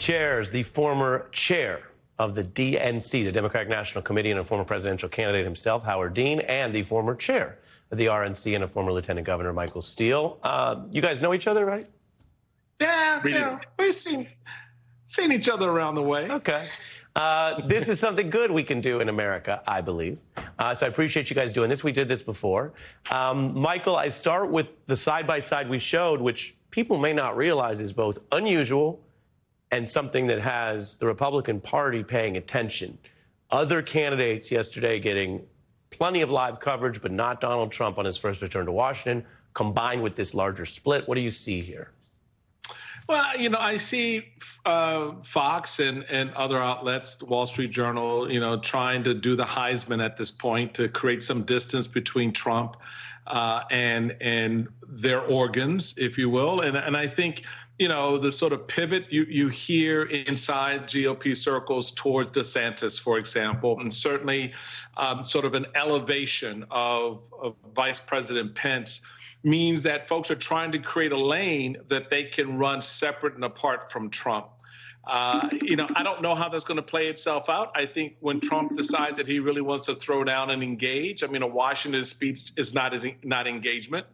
Chairs the former chair of the DNC, the Democratic National Committee, and a former presidential candidate himself, Howard Dean, and the former chair of the RNC and a former Lieutenant Governor, Michael Steele. You guys know each other, right? Yeah, we've seen each other around the way. Okay. This is something good we can do in America, I believe. So I appreciate you guys doing this. We did this before. Michael, I start with the side-by-side we showed, which people may not realize is both unusual and something that has the Republican Party paying attention. Other candidates yesterday getting plenty of live coverage, but not Donald Trump on his first return to Washington, combined with this larger split. What do you see here? Well, I see Fox and other outlets, Wall Street Journal, trying to do the Heisman at this point to create some distance between Trump and their organs, if you will. And I think, the sort of pivot you hear inside GOP circles towards DeSantis, for example, and certainly sort of an elevation of Vice President Pence means that folks are trying to create a lane that they can run separate and apart from Trump. I don't know how that's going to play itself out. I think when Trump decides that he really wants to throw down and engage, a Washington speech is not engagement.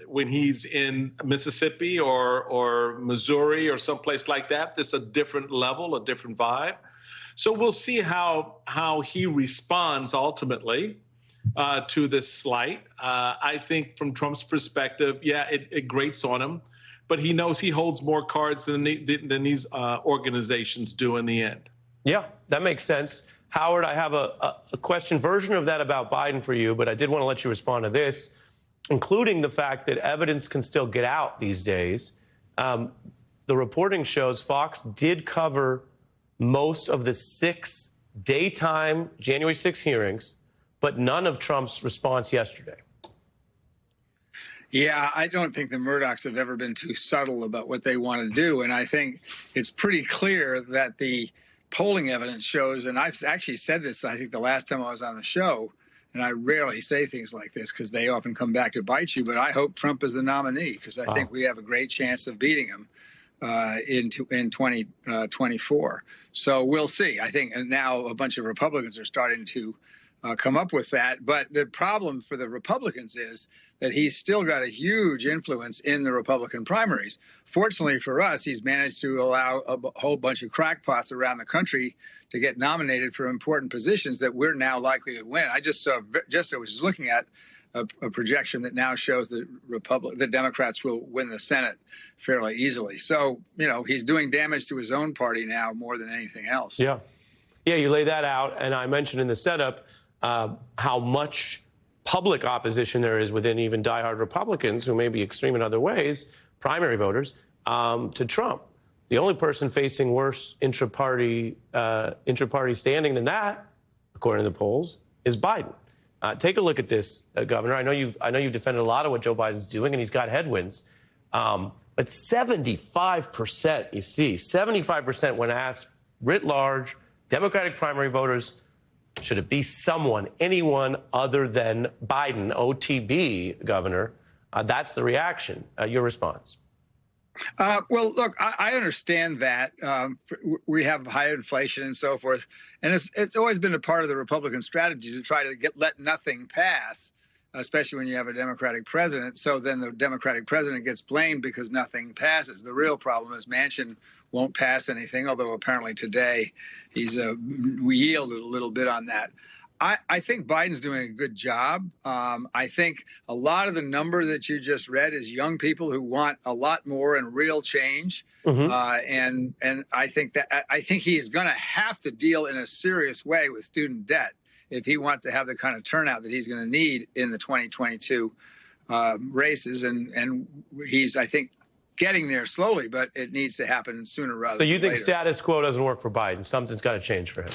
When he's in Mississippi or Missouri or someplace like that, there's a different level, a different vibe. So we'll see how he responds ultimately to this slight. I think from Trump's perspective, it grates on him, but he knows he holds more cards than these organizations do in the end. Yeah, that makes sense. Howard, I have a question version of that about Biden for you, but I did want to let you respond to this, including the fact that evidence can still get out these days. The reporting shows Fox did cover most of the 6 daytime January 6 hearings, but none of Trump's response yesterday. Yeah, I don't think the Murdochs have ever been too subtle about what they want to do. And I think it's pretty clear that the polling evidence shows, and I've actually said this, I think the last time I was on the show, and I rarely say things like this because they often come back to bite you, but I hope Trump is the nominee because I think we have a great chance of beating him in 2024. So we'll see. I think now a bunch of Republicans are starting to come up with that. But the problem for the Republicans is that he's still got a huge influence in the Republican primaries. Fortunately for us, he's managed to allow a whole bunch of crackpots around the country to get nominated for important positions that we're now likely to win. I was looking at a projection that now shows that the Democrats will win the Senate fairly easily. So, he's doing damage to his own party now more than anything else. Yeah, you lay that out. And I mentioned in the setup how much public opposition there is within even diehard Republicans who may be extreme in other ways, primary voters, to Trump. The only person facing worse intra-party standing than that, according to the polls, is Biden. Take a look at this, Governor. I know you've defended a lot of what Joe Biden's doing, and he's got headwinds. But 75%, you see, 75% when asked writ large, Democratic primary voters, should it be anyone other than Biden, OTB, Governor? That's the reaction. Your response? Well, look, I understand that we have high inflation and so forth, and it's always been a part of the Republican strategy to try to let nothing pass, especially when you have a Democratic president. So then the Democratic president gets blamed because nothing passes. The real problem is Manchin won't pass anything, although apparently today we yielded a little bit on that. I think Biden's doing a good job. I think a lot of the number that you just read is young people who want a lot more and real change. And I think he's going to have to deal in a serious way with student debt if he wants to have the kind of turnout that he's going to need in the 2022 races. And he's, I think, getting there slowly, but it needs to happen sooner rather than later. So you think status quo doesn't work for Biden? Something's got to change for him.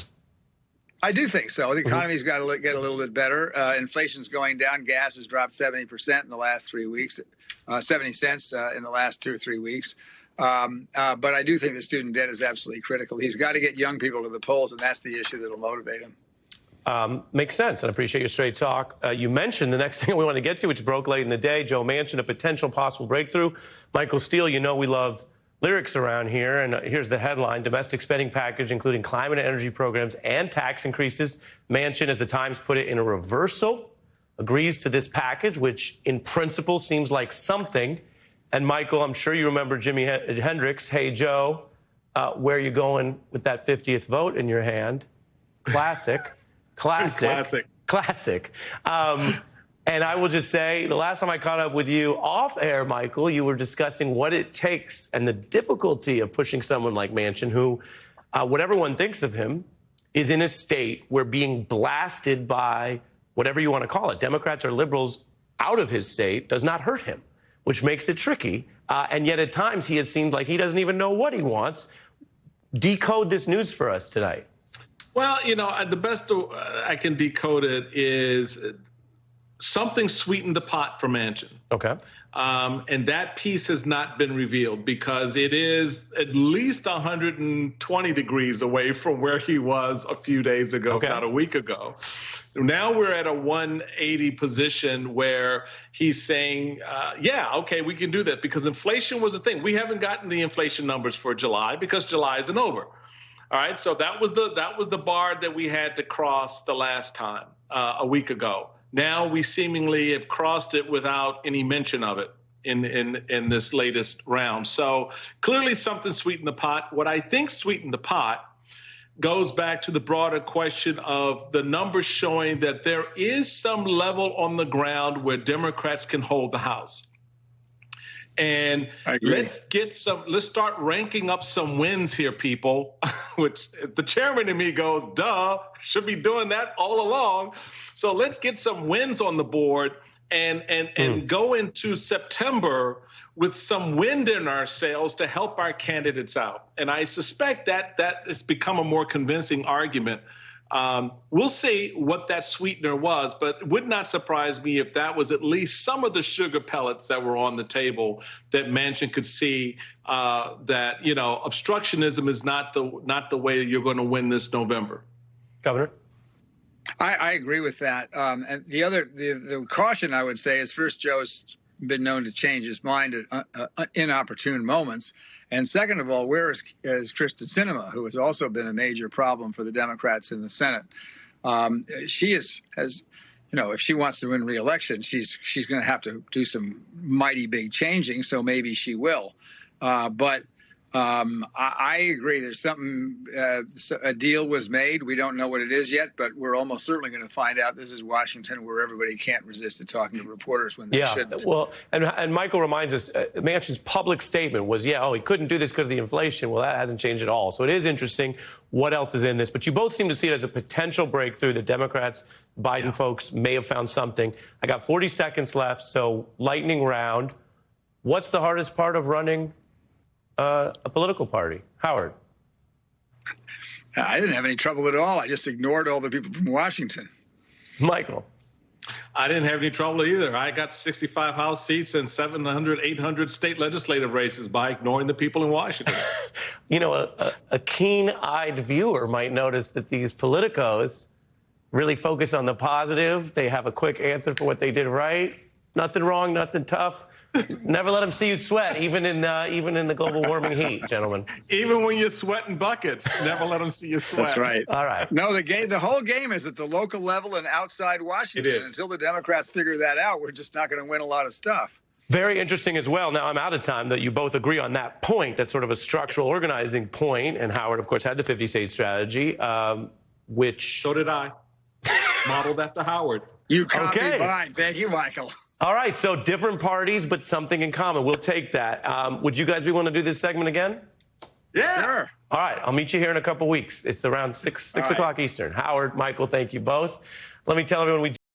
I do think so. The economy's got to get a little bit better. Inflation's going down. Gas has dropped 70% in the last 3 weeks, 70 cents in the last 2 or 3 weeks. But I do think the student debt is absolutely critical. He's got to get young people to the polls, and that's the issue that will motivate him. Makes sense, and I appreciate your straight talk. You mentioned the next thing we want to get to, which broke late in the day, Joe Manchin, a potential possible breakthrough. Michael Steele, we love lyrics around here, and here's the headline: domestic spending package, including climate and energy programs and tax increases. Manchin, as the Times put it, in a reversal, agrees to this package, which in principle seems like something. And Michael, I'm sure you remember Jimi Hendrix, Hey Joe, where are you going with that 50th vote in your hand? Classic. And I will just say, the last time I caught up with you off air, Michael, you were discussing what it takes and the difficulty of pushing someone like Manchin, who, whatever one thinks of him, is in a state where being blasted by whatever you want to call it, Democrats or liberals, out of his state does not hurt him, which makes it tricky. And yet at times he has seemed like he doesn't even know what he wants. Decode this news for us tonight. Well, the best I can decode it is something sweetened the pot for Manchin. Okay. And that piece has not been revealed because it is at least 120 degrees away from where he was a few days ago, about a week ago. Now we're at a 180 position where he's saying, yeah, okay, we can do that because inflation was a thing. We haven't gotten the inflation numbers for July because July isn't over. All right, so that was the bar that we had to cross the last time, a week ago. Now we seemingly have crossed it without any mention of it in this latest round. So clearly something sweetened the pot. What I think sweetened the pot goes back to the broader question of the numbers showing that there is some level on the ground where Democrats can hold the House. And let's start ranking up some wins here, people, which the chairman in me goes, duh, should be doing that all along. So let's get some wins on the board and go into September with some wind in our sails to help our candidates out. And I suspect that has become a more convincing argument. We'll see what that sweetener was, but it would not surprise me if that was at least some of the sugar pellets that were on the table that Manchin could see that, obstructionism is not the way you're going to win this November. Governor? I agree with that. And the caution I would say is, first, Joe's been known to change his mind at inopportune moments. And second of all, where is Kyrsten Sinema, who has also been a major problem for the Democrats in the Senate? She has, if she wants to win re-election, she's going to have to do some mighty big changing. So maybe she will. But I agree. There's something, a deal was made. We don't know what it is yet, but we're almost certainly going to find out. This is Washington, where everybody can't resist talking to reporters when they shouldn't. Well, and Michael reminds us, Manchin's public statement was, he couldn't do this because of the inflation. Well, that hasn't changed at all. So it is interesting what else is in this. But you both seem to see it as a potential breakthrough. The Democrats, Biden folks may have found something. I got 40 seconds left, so lightning round. What's the hardest part of running a political party? Howard? I didn't have any trouble at all. I just ignored all the people from Washington. Michael? I didn't have any trouble either. I got 65 House seats and 700, 800 state legislative races by ignoring the people in Washington. A keen-eyed viewer might notice that these politicos really focus on the positive. They have a quick answer for what they did right. Nothing wrong, nothing tough. Never let them see you sweat, even in the global warming heat, gentlemen. Even when you're sweating buckets, never let them see you sweat. That's right. All right. No, the whole game is at the local level and outside Washington. Until the Democrats figure that out, we're just not going to win a lot of stuff. Very interesting as well. Now, I'm out of time that you both agree on that point. That's sort of a structural organizing point. And Howard, of course, had the 50-state strategy, which... So did I. Modeled after Howard. You copied mine. Thank you, Michael. All right, so different parties, but something in common. We'll take that. Would you guys be willing to do this segment again? Yeah. Sure. All right, I'll meet you here in a couple weeks. It's around 6 o'clock Eastern. Howard, Michael, thank you both. Let me tell everyone we